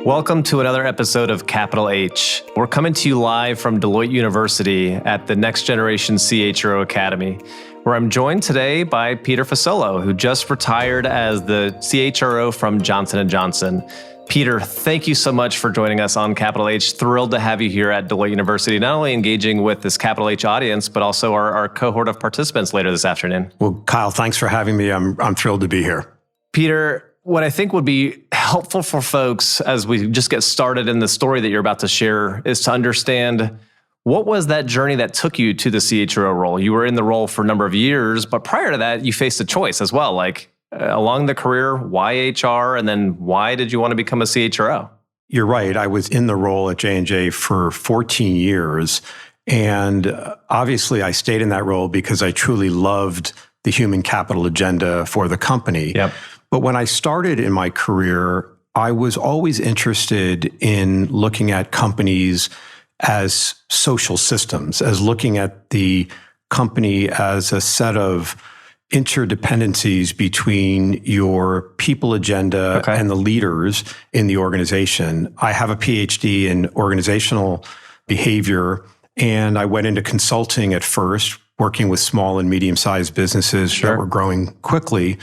Welcome to another episode of Capital H. We're coming to you live from Deloitte University at the Next Generation CHRO Academy, where I'm joined today by Peter Fasolo, who just retired as the CHRO from Johnson & Johnson. Peter, thank you so much for joining us on Capital H. Thrilled to have you here at Deloitte University, not only engaging with this Capital H audience, but also our cohort of participants later this afternoon. Well, Kyle, thanks for having me. I'm thrilled to be here. Peter, what I think would be helpful for folks as we just get started in the story that you're about to share is to understand what was that journey that took you to the CHRO role. You were in the role for a number of years, but prior to that, you faced a choice as well. Along the career, why HR, and then why did you want to become a CHRO? You're right. I was in the role at J&J for 14 years. And obviously, I stayed in that role because I truly loved the human capital agenda for the company. Yep. But when I started in my career, I was always interested in looking at companies as social systems, as looking at the company as a set of interdependencies between your people agenda and the leaders in the organization. I have a PhD in organizational behavior, and I went into consulting at first, working with small and medium-sized businesses that were growing quickly,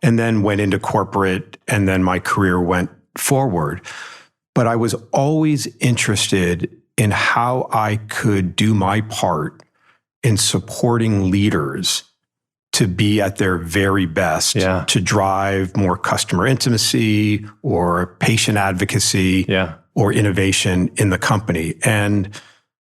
and then went into corporate, and then my career went forward. But I was always interested in how I could do my part in supporting leaders to be at their very best, to drive more customer intimacy or patient advocacy or innovation in the company. And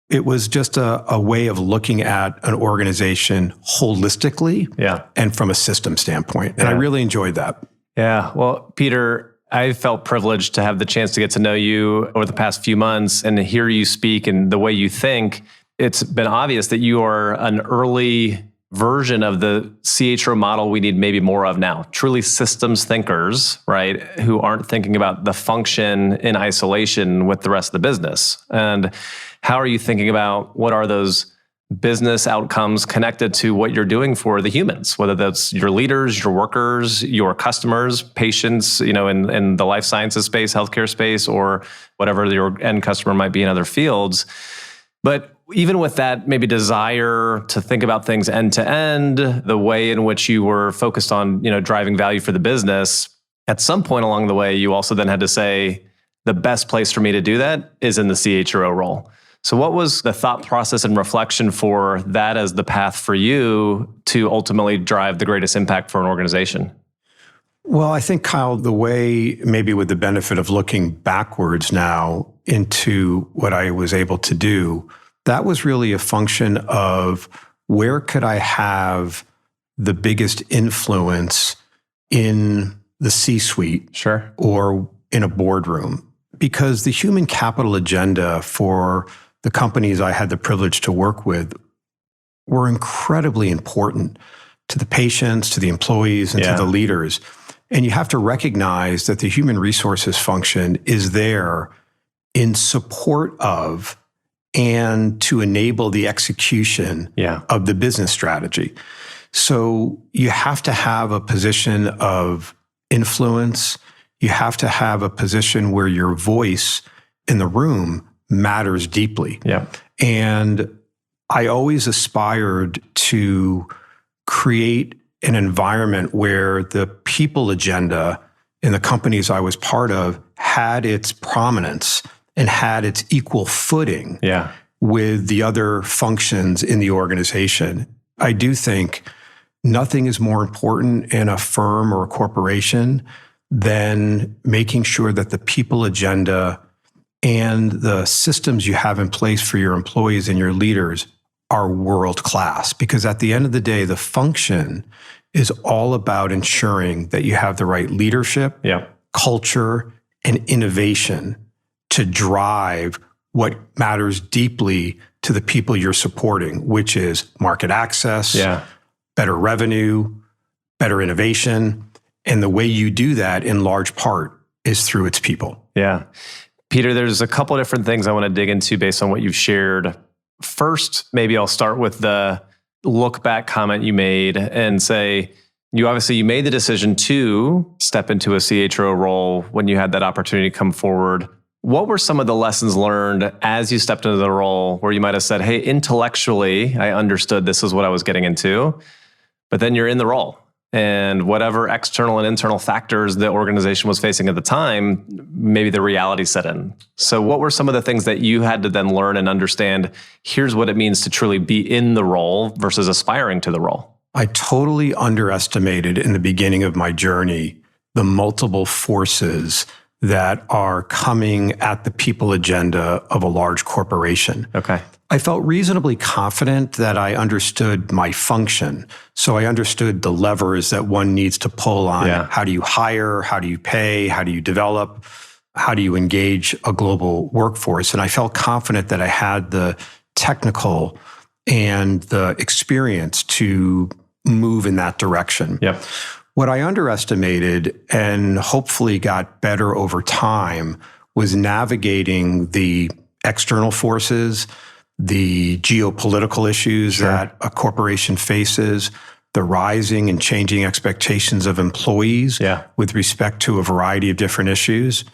it was just a way of looking at an organization holistically and from a system standpoint. And I really enjoyed that. Yeah. Well, Peter, I felt privileged to have the chance to get to know you over the past few months and to hear you speak and the way you think. It's been obvious that you are an early version of the CHRO model we need maybe more of now. Truly systems thinkers, right? Who aren't thinking about the function in isolation with the rest of the business. And how are you thinking about what are those business outcomes connected to what you're doing for the humans, whether that's your leaders, your workers, your customers, patients, in the life sciences space, healthcare space, or whatever your end customer might be in other fields. But even with that maybe desire to think about things end to end, the way in which you were focused on, driving value for the business, at some point along the way, you also then had to say, the best place for me to do that is in the CHRO role. So what was the thought process and reflection for that as the path for you to ultimately drive the greatest impact for an organization? Well, I think, Kyle, the way, maybe with the benefit of looking backwards now into what I was able to do, that was really a function of where could I have the biggest influence in the C-suite or in a boardroom. Because the human capital agenda for the companies I had the privilege to work with were incredibly important to the patients, to the employees, and to the leaders. And you have to recognize that the human resources function is there in support of and to enable the execution of the business strategy. So you have to have a position of influence. You have to have a position where your voice in the room matters deeply. And I always aspired to create an environment where the people agenda in the companies I was part of had its prominence and had its equal footing with the other functions in the organization. I do think nothing is more important in a firm or a corporation than making sure that the people agenda and the systems you have in place for your employees and your leaders are world-class. Because at the end of the day, the function is all about ensuring that you have the right leadership, culture, and innovation to drive what matters deeply to the people you're supporting, which is market access, better revenue, better innovation. And the way you do that in large part is through its people. Peter, there's a couple of different things I want to dig into based on what you've shared. First, maybe I'll start with the look back comment you made and say, you made the decision to step into a CHRO role when you had that opportunity come forward. What were some of the lessons learned as you stepped into the role where you might have said, hey, intellectually, I understood this is what I was getting into, but then you're in the role and whatever external and internal factors the organization was facing at the time, maybe the reality set in. So what were some of the things that you had to then learn and understand, here's what it means to truly be in the role versus aspiring to the role? I totally underestimated in the beginning of my journey the multiple forces that are coming at the people agenda of a large corporation. Okay. I felt reasonably confident that I understood my function. So I understood the levers that one needs to pull on. Yeah. How do you hire? How do you pay? How do you develop? How do you engage a global workforce? And I felt confident that I had the technical and the experience to move in that direction. Yep. What I underestimated and hopefully got better over time was navigating the external forces, the geopolitical issues that a corporation faces, the rising and changing expectations of employees with respect to a variety of different issues.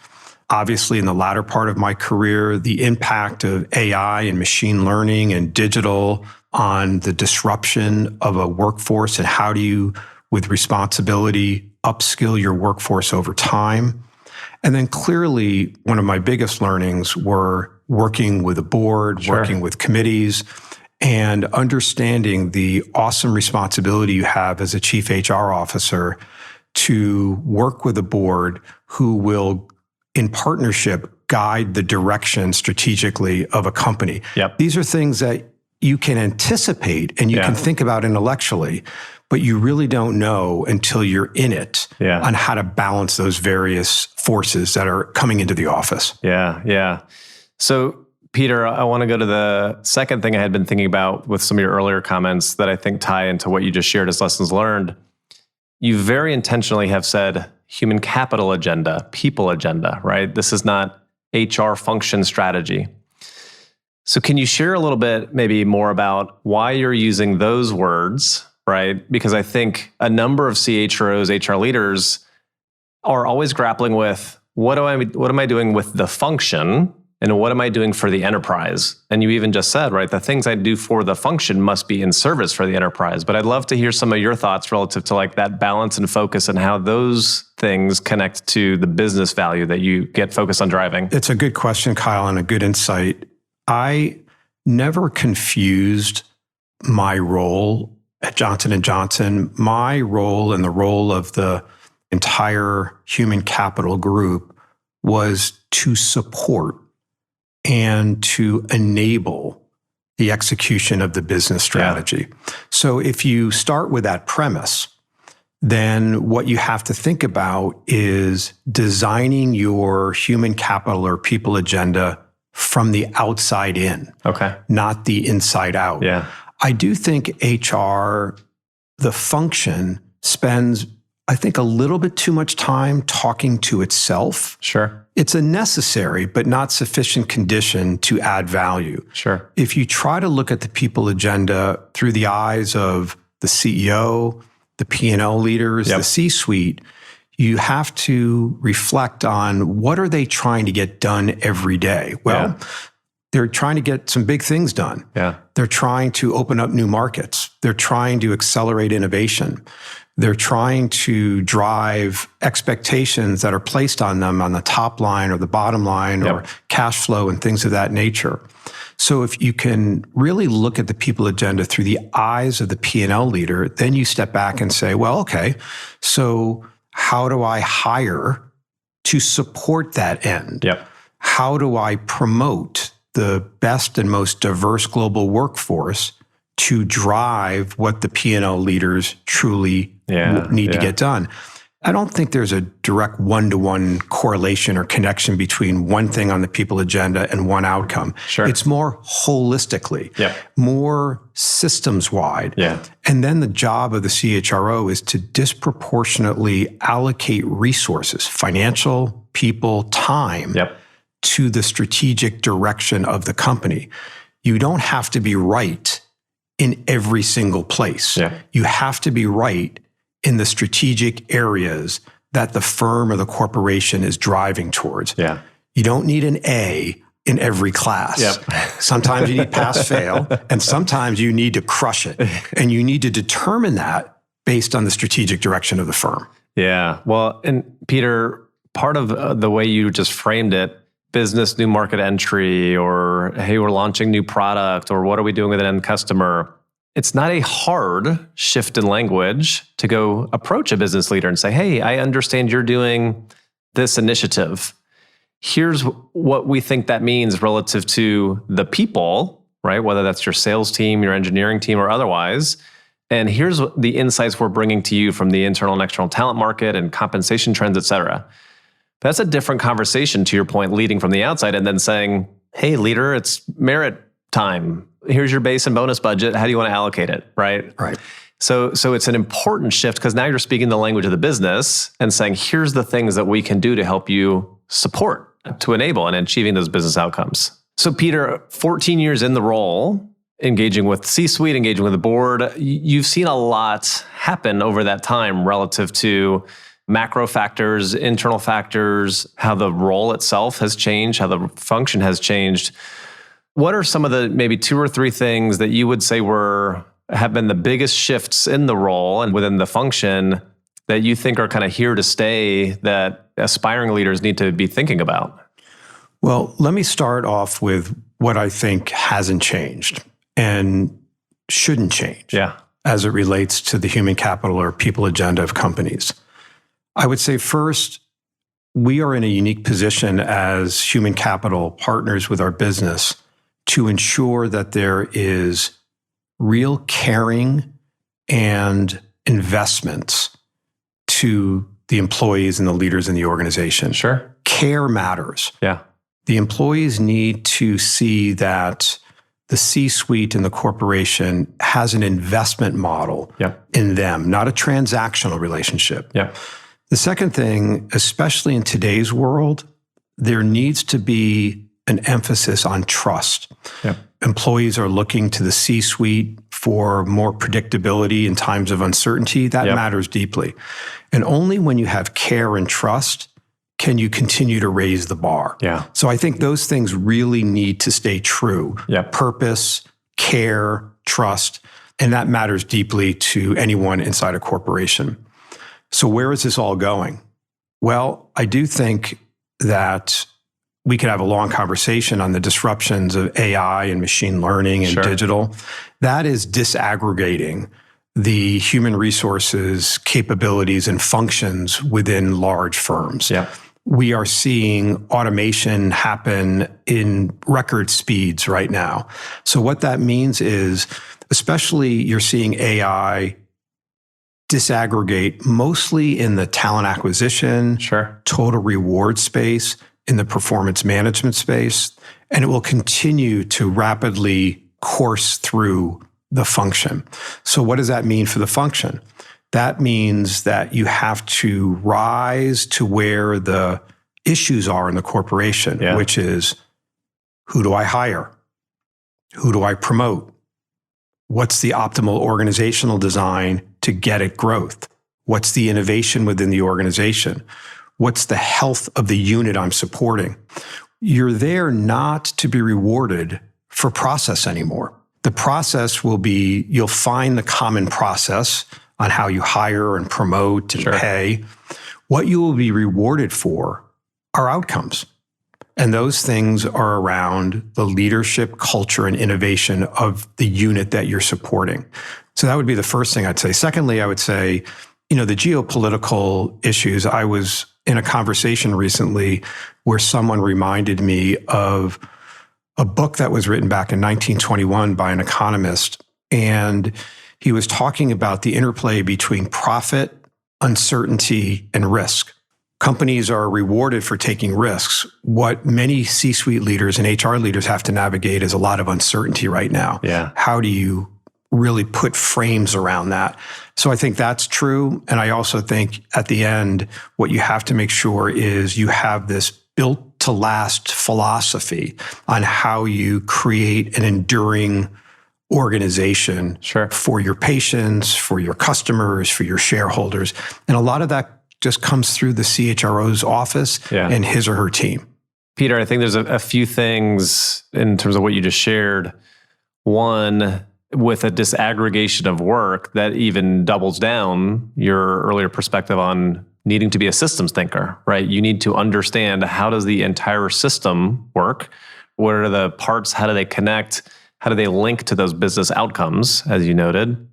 Obviously, in the latter part of my career, the impact of AI and machine learning and digital on the disruption of a workforce and how do you, with responsibility, upskill your workforce over time. And then clearly, one of my biggest learnings were working with a board, working with committees, and understanding the awesome responsibility you have as a chief HR officer to work with a board who will, in partnership, guide the direction strategically of a company. Yep. These are things that you can anticipate and you can think about intellectually, but you really don't know until you're in it on how to balance those various forces that are coming into the office. Yeah. So, Peter, I want to go to the second thing I had been thinking about with some of your earlier comments that I think tie into what you just shared as lessons learned. You very intentionally have said human capital agenda, people agenda, right? This is not HR function strategy. So can you share a little bit maybe more about why you're using those words, right? Because I think a number of CHROs, HR leaders are always grappling with what am I doing with the function and what am I doing for the enterprise? And you even just said, right, the things I do for the function must be in service for the enterprise. But I'd love to hear some of your thoughts relative to like that balance and focus and how those things connect to the business value that you get focused on driving. It's a good question, Kyle, and a good insight. I never confused my role at Johnson & Johnson, my role and the role of the entire human capital group was to support and to enable the execution of the business strategy. So if you start with that premise, then what you have to think about is designing your human capital or people agenda from the outside in, not the inside out. I do think HR, the function, spends, I think, a little bit too much time talking to itself. It's a necessary but not sufficient condition to add value. If you try to look at the people agenda through the eyes of the CEO, the P&L leaders, the C-suite, you have to reflect on what are they trying to get done every day? Well, they're trying to get some big things done. They're trying to open up new markets. They're trying to accelerate innovation. They're trying to drive expectations that are placed on them on the top line or the bottom line or cash flow and things of that nature. So if you can really look at the people agenda through the eyes of the P&L leader, then you step back and say, well, okay, so how do I hire to support that end? How do I promote the best and most diverse global workforce to drive what the P&L leaders truly need to get done? I don't think there's a direct one-to-one correlation or connection between one thing on the people agenda and one outcome. It's more holistically, more systems-wide. And then the job of the CHRO is to disproportionately allocate resources, financial, people, time, to the strategic direction of the company. You don't have to be right in every single place. You have to be right in the strategic areas that the firm or the corporation is driving towards. Yeah. You don't need an A in every class. Yep. Sometimes you need pass fail, and sometimes you need to crush it. And you need to determine that based on the strategic direction of the firm. Yeah. Well, and Peter, part of the way you just framed it, business new market entry, or hey, we're launching new product, or what are we doing with an end customer? It's not a hard shift in language to go approach a business leader and say, hey, I understand you're doing this initiative. Here's what we think that means relative to the people, right? Whether that's your sales team, your engineering team, or otherwise. And here's the insights we're bringing to you from the internal and external talent market and compensation trends, et cetera. That's a different conversation, to your point, leading from the outside and then saying, hey, leader, it's merit time. Here's your base and bonus budget. How do you want to allocate it, right? Right. So it's an important shift because now you're speaking the language of the business and saying, here's the things that we can do to help you support, to enable and achieving those business outcomes. So Peter, 14 years in the role, engaging with C-suite, engaging with the board, you've seen a lot happen over that time relative to macro factors, internal factors, how the role itself has changed, how the function has changed. What are some of the maybe 2 or 3 things that you would say have been the biggest shifts in the role and within the function that you think are kind of here to stay that aspiring leaders need to be thinking about? Well, let me start off with what I think hasn't changed and shouldn't change as it relates to the human capital or people agenda of companies. I would say first, we are in a unique position as human capital partners with our business to ensure that there is real caring and investments to the employees and the leaders in the organization. Sure. Care matters. Yeah. The employees need to see that the C-suite and the corporation has an investment model in them, not a transactional relationship. Yeah. The second thing, especially in today's world, there needs to be an emphasis on trust. Yeah. Employees are looking to the C-suite for more predictability in times of uncertainty. That matters deeply. And only when you have care and trust can you continue to raise the bar. Yeah. So I think those things really need to stay true. Yeah. Purpose, care, trust, and that matters deeply to anyone inside a corporation. So where is this all going? Well, I do think that we could have a long conversation on the disruptions of AI and machine learning and digital. That is disaggregating the human resources, capabilities, and functions within large firms. Yeah. We are seeing automation happen in record speeds right now. So what that means is, especially you're seeing AI disaggregate mostly in the talent acquisition, total reward space, in the performance management space, and it will continue to rapidly course through the function. So what does that mean for the function? That means that you have to rise to where the issues are in the corporation, which is, who do I hire? Who do I promote? What's the optimal organizational design to get at growth? What's the innovation within the organization? What's the health of the unit I'm supporting? You're there not to be rewarded for process anymore. The process will be, you'll find the common process on how you hire and promote and pay. What you will be rewarded for are outcomes. And those things are around the leadership, culture, and innovation of the unit that you're supporting. So that would be the first thing I'd say. Secondly, I would say, the geopolitical issues. I was in a conversation recently where someone reminded me of a book that was written back in 1921 by an economist. And he was talking about the interplay between profit, uncertainty, and risk. Companies are rewarded for taking risks. What many C-suite leaders and HR leaders have to navigate is a lot of uncertainty right now. Yeah. How do you really put frames around that? So I think that's true. And I also think at the end, what you have to make sure is you have this built to last philosophy on how you create an enduring organization Sure. for your patients, for your customers, for your shareholders. And a lot of that just comes through the CHRO's office and his or her team. Peter, I think there's a few things in terms of what you just shared. One, with a disaggregation of work that even doubles down your earlier perspective on needing to be a systems thinker, right? You need to understand, how does the entire system work? What are the parts? How do they connect? How do they link to those business outcomes, as you noted?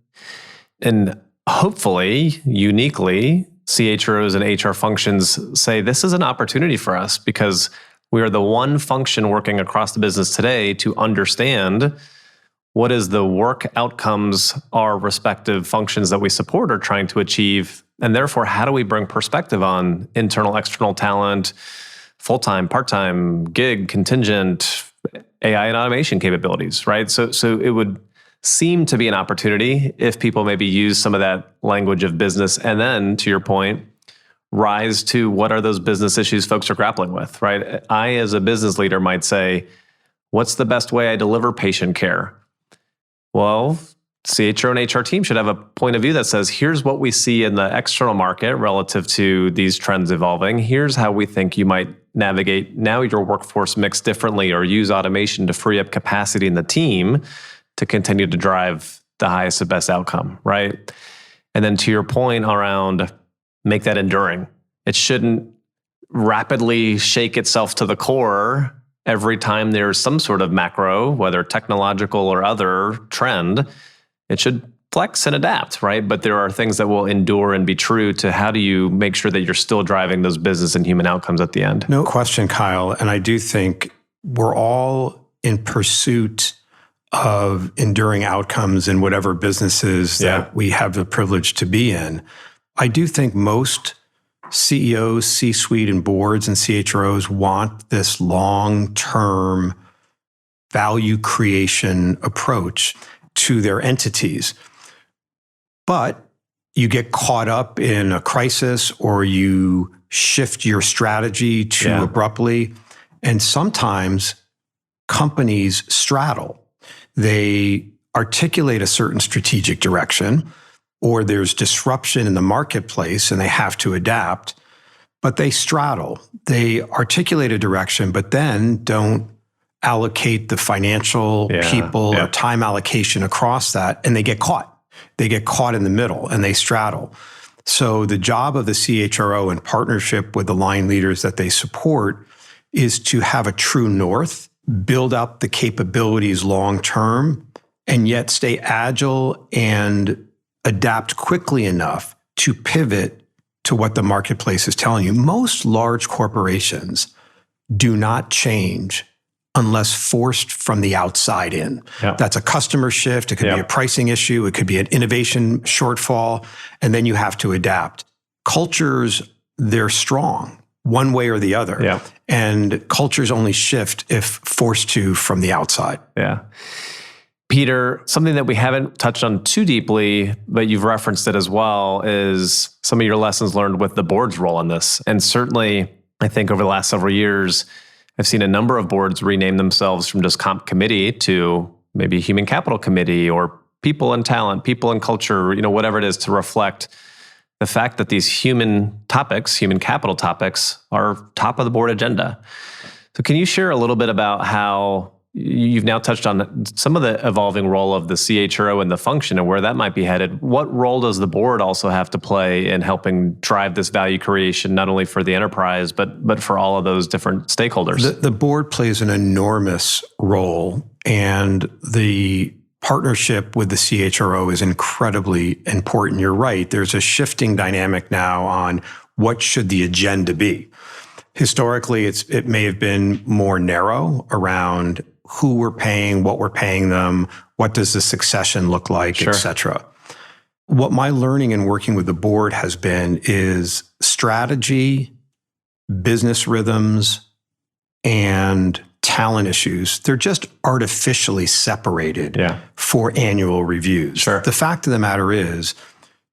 And hopefully, uniquely, CHROs and HR functions say, this is an opportunity for us because we are the one function working across the business today to understand what is the work outcomes our respective functions that we support are trying to achieve. And therefore, how do we bring perspective on internal, external talent, full-time, part-time, gig, contingent, AI and automation capabilities, right? So it would seem to be an opportunity if people maybe use some of that language of business, and then, to your point, rise to what are those business issues folks are grappling with, right? I, as a business leader, might say, what's the best way I deliver patient care? Well, CHRO and HR team should have a point of view that says, here's what we see in the external market relative to these trends evolving. Here's how we think you might navigate now your workforce mix differently, or use automation to free up capacity in the team to continue to drive the highest and best outcome, right? And then to your point around make that enduring. It shouldn't rapidly shake itself to the core every time there's some sort of macro, whether technological or other trend. It should flex and adapt, right? But there are things that will endure and be true to how do you make sure that you're still driving those business and human outcomes at the end? No question, Kyle. And I do think we're all in pursuit of enduring outcomes in whatever businesses that we have the privilege to be in. I do think most CEOs, C-suite, and boards and CHROs want this long-term value creation approach to their entities. But you get caught up in a crisis, or you shift your strategy too abruptly. And sometimes companies straddle. They articulate a certain strategic direction, or there's disruption in the marketplace and they have to adapt, but they straddle. They articulate a direction, but then don't allocate the financial, people, or time allocation across that, and they get caught. They get caught in the middle and they straddle. So the job of the CHRO, in partnership with the line leaders that they support, is to have a true north, build up the capabilities long term, and yet stay agile and adapt quickly enough to pivot to what the marketplace is telling you. Most large corporations do not change unless forced from the outside in. That's a customer shift. It could be a pricing issue. It could be an innovation shortfall. And then you have to adapt. Cultures, they're strong one way or the other. And cultures only shift if forced to from the outside. Peter, something that we haven't touched on too deeply, but you've referenced it as well, is some of your lessons learned with the board's role in this. And certainly, I think over the last several years, I've seen a number of boards rename themselves from just comp committee to maybe human capital committee, or people and talent, people and culture, whatever it is, to reflect the fact that these human topics, human capital topics, are top of the board agenda. So can you share a little bit about how you've now touched on some of the evolving role of the CHRO and the function and where that might be headed? What role does the board also have to play in helping drive this value creation, not only for the enterprise, but for all of those different stakeholders? The board plays an enormous role, and the partnership with the CHRO is incredibly important. You're right. There's a shifting dynamic now on what should the agenda be. Historically, it may have been more narrow around who we're paying, what we're paying them, what does the succession look like, et cetera. What my learning in working with the board has been is strategy, business rhythms, and talent issues. They're just artificially separated for annual reviews. The fact of the matter is,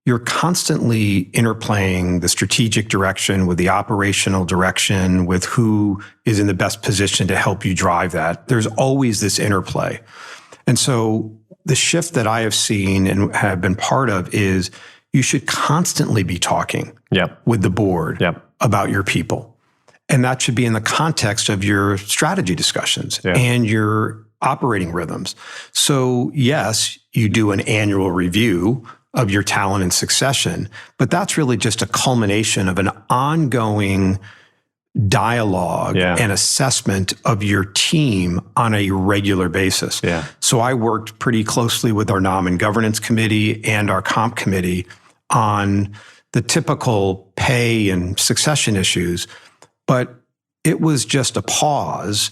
you're constantly interplaying the strategic direction with the operational direction, with who is in the best position to help you drive that. There's always this interplay. And so the shift that I have seen and have been part of is you should constantly be talking with the board about your people. And that should be in the context of your strategy discussions and your operating rhythms. So yes, you do an annual review of your talent and succession, but that's really just a culmination of an ongoing dialogue and assessment of your team on a regular basis. So I worked pretty closely with our Nom and Governance Committee and our Comp Committee on the typical pay and succession issues, but it was just a pause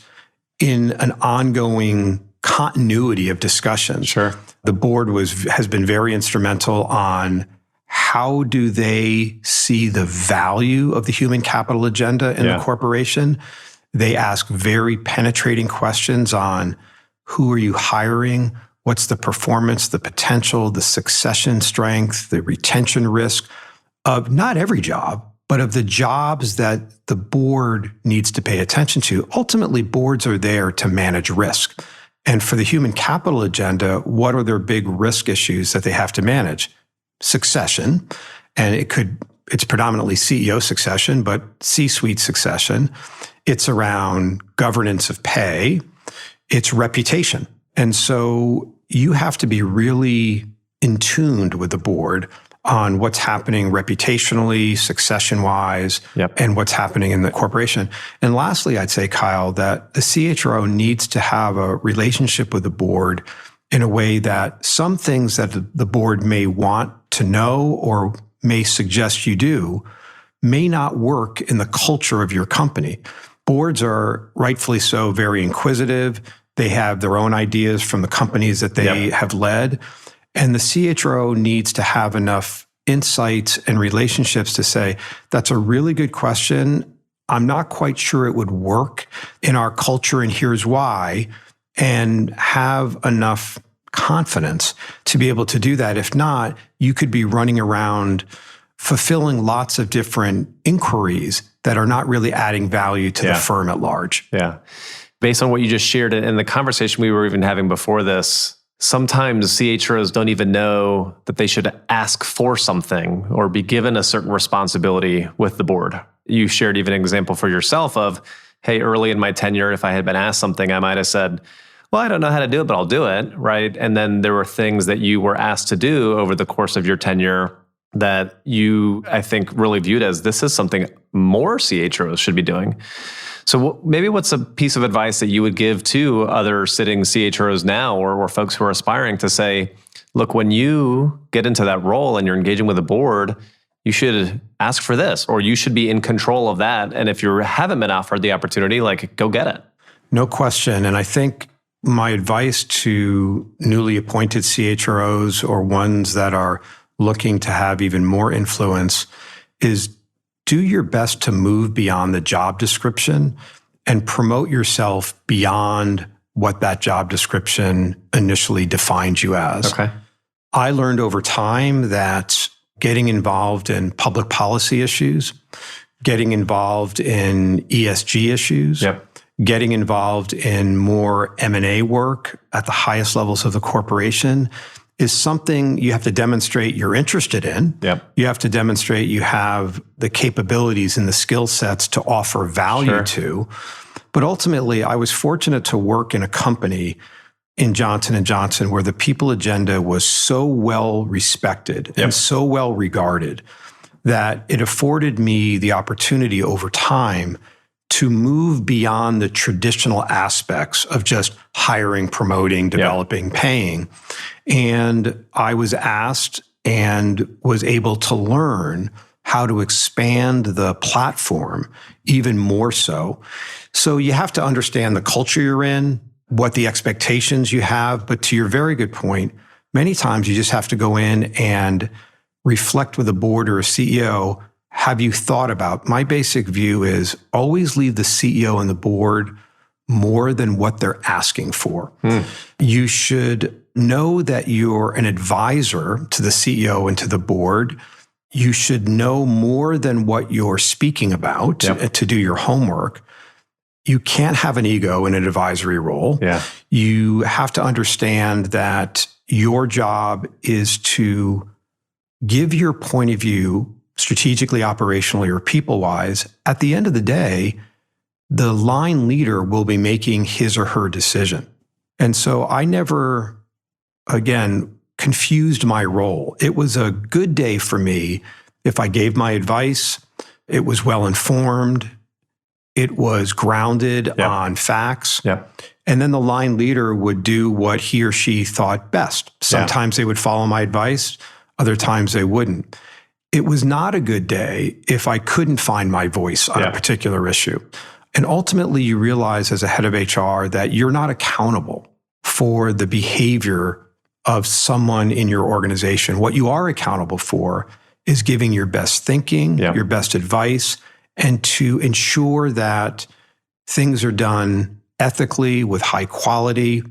in an ongoing continuity of discussions. The board has been very instrumental on how do they see the value of the human capital agenda in the corporation. They ask very penetrating questions on who are you hiring, what's the performance, the potential, the succession strength, the retention risk of not every job, but of the jobs that the board needs to pay attention to. Ultimately, boards are there to manage risk. And for the human capital agenda, what are their big risk issues that they have to manage? Succession, and it's predominantly CEO succession, but C-suite succession. It's around governance of pay. It's reputation. And so you have to be really in tune with the board on what's happening reputationally, succession-wise, and what's happening in the corporation. And lastly, I'd say, Kyle, that the CHRO needs to have a relationship with the board in a way that some things that the board may want to know or may suggest you do may not work in the culture of your company. Boards are rightfully so very inquisitive. They have their own ideas from the companies that they have led. And the CHRO needs to have enough insights and relationships to say, that's a really good question. I'm not quite sure it would work in our culture, and here's why, and have enough confidence to be able to do that. If not, you could be running around fulfilling lots of different inquiries that are not really adding value to the firm at large. Based on what you just shared in the conversation we were even having before this, sometimes CHROs don't even know that they should ask for something or be given a certain responsibility with the board. You shared even an example for yourself of, hey, early in my tenure, if I had been asked something, I might have said, well, I don't know how to do it, but I'll do it, right? And then there were things that you were asked to do over the course of your tenure that you, I think, really viewed as this is something more CHROs should be doing. So maybe what's a piece of advice that you would give to other sitting CHROs now or folks who are aspiring to say, look, when you get into that role and you're engaging with the board, you should ask for this, or you should be in control of that. And if you haven't been offered the opportunity, like, go get it. No question. And I think my advice to newly appointed CHROs or ones that are looking to have even more influence is do your best to move beyond the job description and promote yourself beyond what that job description initially defined you as. Okay. I learned over time that getting involved in public policy issues, getting involved in ESG issues, getting involved in more M&A work at the highest levels of the corporation is something you have to demonstrate you're interested in. You have to demonstrate you have the capabilities and the skill sets to offer value to. But ultimately, I was fortunate to work in a company in Johnson & Johnson where the people agenda was so well respected and so well regarded that it afforded me the opportunity over time to move beyond the traditional aspects of just hiring, promoting, developing, paying. And I was asked and was able to learn how to expand the platform even more so. So you have to understand the culture you're in, what the expectations you have. But to your very good point, many times you just have to go in and reflect with a board or a CEO. Have you thought about, my basic view is always leave the CEO and the board more than what they're asking for. You should know that you're an advisor to the CEO and to the board. You should know more than what you're speaking about to do your homework. you can't have an ego in an advisory role. Yeah. You have to understand that your job is to give your point of view strategically, operationally, or people-wise. At the end of the day, the line leader will be making his or her decision. And so I never, again, confused my role. It was a good day for me if I gave my advice. It was well-informed. It was grounded on facts. And then the line leader would do what he or she thought best. Sometimes they would follow my advice. Other times they wouldn't. It was not a good day if I couldn't find my voice on a particular issue. And ultimately, you realize as a head of HR that you're not accountable for the behavior of someone in your organization. What you are accountable for is giving your best thinking, your best advice, and to ensure that things are done ethically with high quality,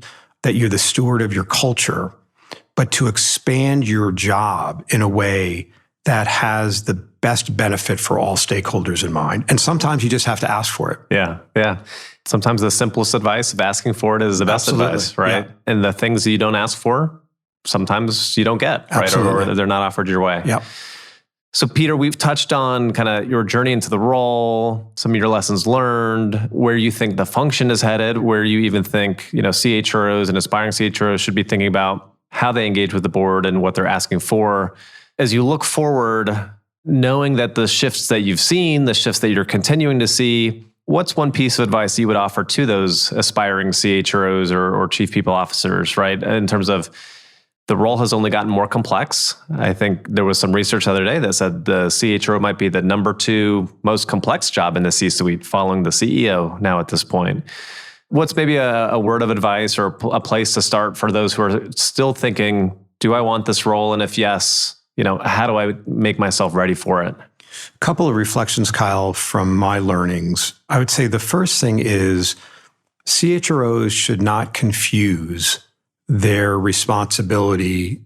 that you're the steward of your culture, but to expand your job in a way that has the best benefit for all stakeholders in mind. And sometimes you just have to ask for it. Yeah. Sometimes the simplest advice of asking for it is the best advice, right? And the things that you don't ask for, sometimes you don't get, right? Or they're not offered your way. So Peter, we've touched on kind of your journey into the role, some of your lessons learned, where you think the function is headed, where you even think, CHROs and aspiring CHROs should be thinking about how they engage with the board and what they're asking for. As you look forward, knowing that the shifts that you've seen, the shifts that you're continuing to see, what's one piece of advice you would offer to those aspiring CHROs or chief people officers, right? In terms of the role has only gotten more complex. I think there was some research the other day that said the CHRO might be the number 2 most complex job in the C-suite, following the CEO now at this point. What's maybe a word of advice or a place to start for those who are still thinking, do I want this role? And if yes, how do I make myself ready for it? A couple of reflections, Kyle, from my learnings. I would say the first thing is CHROs should not confuse their responsibility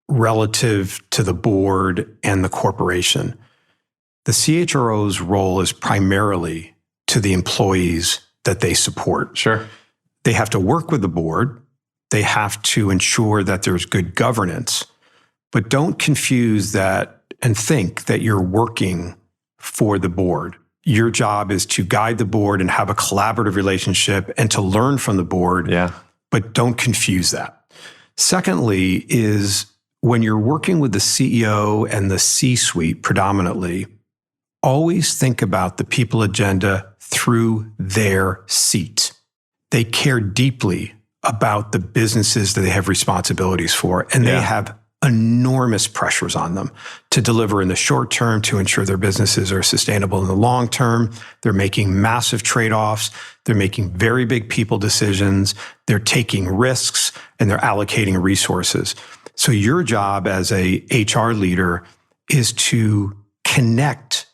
relative to the board and the corporation. The CHRO's role is primarily to the employees that they support. Sure. They have to work with the board. They have to ensure that there's good governance. But don't confuse that and think that you're working for the board. Your job is to guide the board and have a collaborative relationship and to learn from the board. But don't confuse that. Secondly is when you're working with the CEO and the C-suite predominantly, always think about the people agenda through their seat. They care deeply about the businesses that they have responsibilities for, and they have enormous pressures on them to deliver in the short term to ensure their businesses are sustainable in the long term. They're making massive trade-offs. They're making very big people decisions. They're taking risks and they're allocating resources. So your job as a HR leader is to connect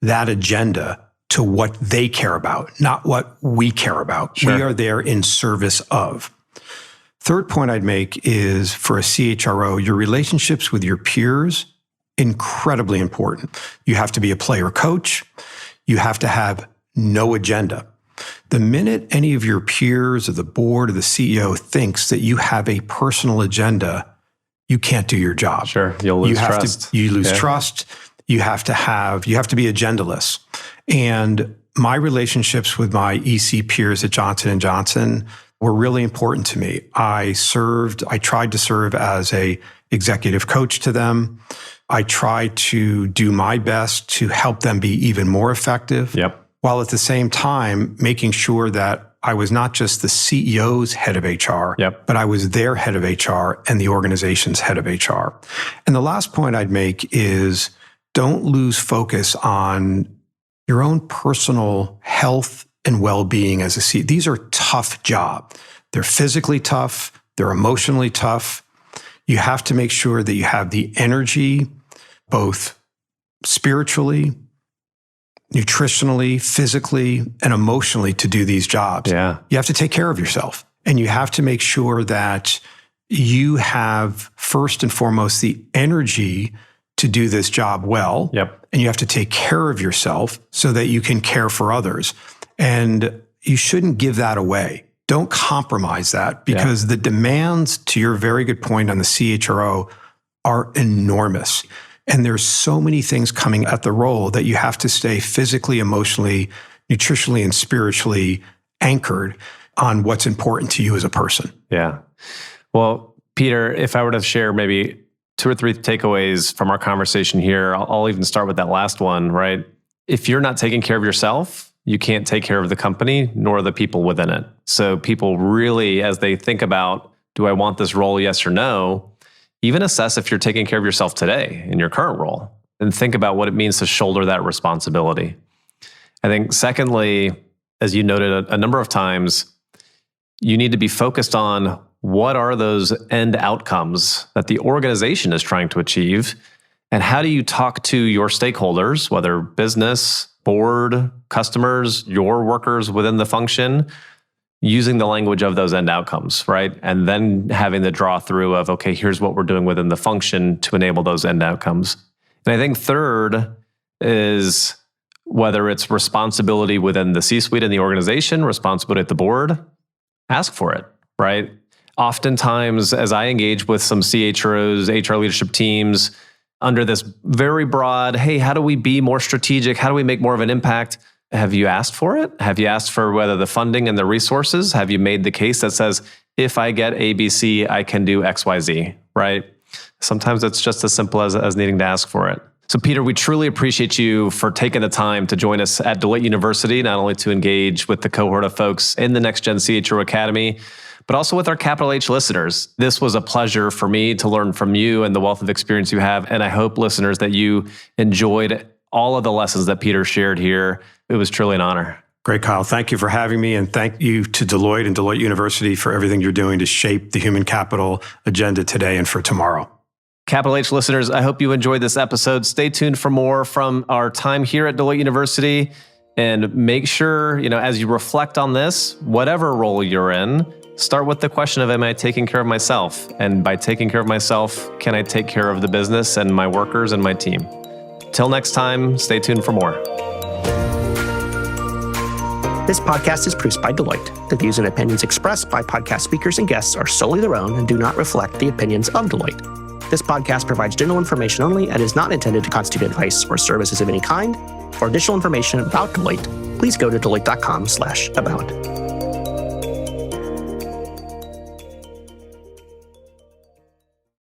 that agenda to what they care about, not what we care about. We are there in service of. Third point I'd make is for a CHRO, your relationships with your peers, incredibly important. You have to be a player coach. You have to have no agenda. The minute any of your peers or the board or the CEO thinks that you have a personal agenda, you can't do your job. You'll lose trust. You lose trust. You have to be agendaless. And my relationships with my EC peers at Johnson & Johnson were really important to me. I tried to serve as a executive coach to them. I tried to do my best to help them be even more effective, while at the same time making sure that I was not just the CEO's head of HR, but I was their head of HR and the organization's head of HR. And the last point I'd make is don't lose focus on your own personal health and well-being as a CEO. These are tough jobs. They're physically tough. They're emotionally tough. You have to make sure that you have the energy, both spiritually, nutritionally, physically, and emotionally to do these jobs. You have to take care of yourself. And you have to make sure that you have, first and foremost, the energy to do this job well. And you have to take care of yourself so that you can care for others. And you shouldn't give that away. Don't compromise that, because the demands, to your very good point on the CHRO, are enormous. And there's so many things coming at the role that you have to stay physically, emotionally, nutritionally, and spiritually anchored on what's important to you as a person. Yeah. Well, Peter, if I were to share maybe 2 or 3 takeaways from our conversation here, I'll even start with that last one, right? If you're not taking care of yourself, you can't take care of the company nor the people within it. So people really, as they think about, do I want this role, yes or no, even assess if you're taking care of yourself today in your current role, and think about what it means to shoulder that responsibility. I think secondly, as you noted a number of times, you need to be focused on what are those end outcomes that the organization is trying to achieve, and how do you talk to your stakeholders, whether business, board, customers, your workers within the function, using the language of those end outcomes, right? And then having the draw through of, okay, here's what we're doing within the function to enable those end outcomes. And I think third is whether it's responsibility within the C-suite and the organization, responsibility at the board, ask for it, right? Oftentimes, as I engage with some CHROs, HR leadership teams, under this very broad, hey, how do we be more strategic? How do we make more of an impact? Have you asked for it? Have you asked for whether the funding and the resources? Have you made the case that says, if I get ABC, I can do XYZ, right? Sometimes it's just as simple as needing to ask for it. So Peter, we truly appreciate you for taking the time to join us at Deloitte University, not only to engage with the cohort of folks in the Next Gen CHRO Academy, but also with our Capital H listeners. This was a pleasure for me to learn from you and the wealth of experience you have. And I hope, listeners, that you enjoyed all of the lessons that Peter shared here. It was truly an honor. Great, Kyle. Thank you for having me. And thank you to Deloitte and Deloitte University for everything you're doing to shape the human capital agenda today and for tomorrow. Capital H listeners, I hope you enjoyed this episode. Stay tuned for more from our time here at Deloitte University. And make sure, as you reflect on this, whatever role you're in, start with the question of, am I taking care of myself? And by taking care of myself, can I take care of the business and my workers and my team? Till next time, stay tuned for more. This podcast is produced by Deloitte. The views and opinions expressed by podcast speakers and guests are solely their own and do not reflect the opinions of Deloitte. This podcast provides general information only and is not intended to constitute advice or services of any kind. For additional information about Deloitte, please go to deloitte.com/about.